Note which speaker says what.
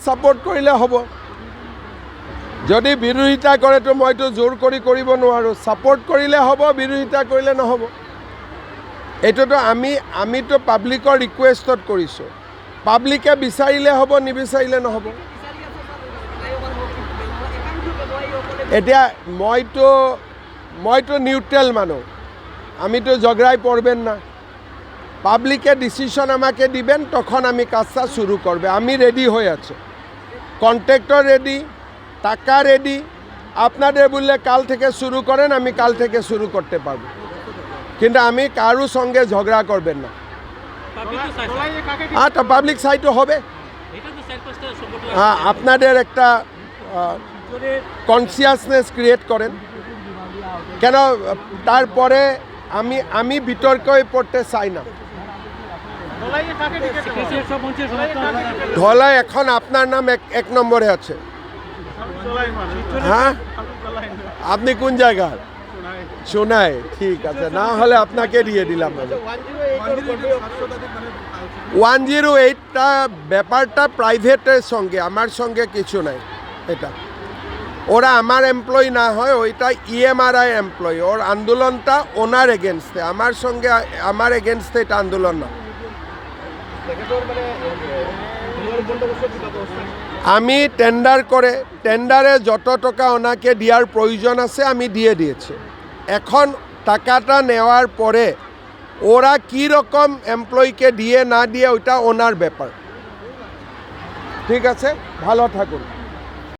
Speaker 1: support কৰিলে হ'ব যদি বিৰোধিতা কৰে তো মইতো জোৰ কৰি কৰিব নোৱাৰো সাপোর্ট কৰিলে হ'ব বিৰোধিতা কৰিলে নহ'ব এটোতো আমিতো পাব্লিকৰ ৰিকুৱেষ্টত কৰিছো পাব্লিকে বিচাৰিলে হ'ব নিবিচাৰিলে নহ'ব এতিয়া মইতো নিউট্ৰেল মানুহ আমিতো ঝগড়ায় পড়বেন না পাবলিকে ডিসিশন আমাকে দিবেন তখন আমি কাজটা শুরু করবে আমি রেডি হয়ে আছে কন্ট্রাক্টর রেডি টাকা রেডি আপনাদের বললে কাল থেকে শুরু করেন আমি কাল থেকে শুরু করতে পারবো কিন্তু আমি কারো সঙ্গে ঝগড়া করবেন না হ্যাঁ তো পাবলিক সাইটও হবে হ্যাঁ আপনাদের একটা কনসিয়াসনেস ক্রিয়েট করেন কেন তারপরে আমি বিতর্কে পড়তে চাই না ধলাই এখন আপনার নাম এক নম্বরে আছে হ্যাঁ আপনি কোন জায়গার শোনায় ঠিক আছে না হলে আপনাকে দিয়ে দিলাম 108টা ব্যাপারটা প্রাইভেটের সঙ্গে আমার সঙ্গে কিছু নাই এটা ওরা আমার এমপ্লয়ি না হয় ওইটা ইএমআরআই এমপ্লয়ি ওর আন্দোলনটা ওনার এগেনস্টে আমার সঙ্গে আমার এগেনস্টে এটা আন্দোলন না আমি টেন্ডার করে টেন্ডারে যত টাকা ওনাকে দেওয়ার প্রয়োজন আছে আমি দিয়ে দিয়েছি এখন টাকাটা নেওয়ার পরে ওরা কি রকম এমপ্লয়িকে দিয়ে না দিয়ে ওইটা ওনার ব্যাপার ঠিক আছে ভালো থাকুন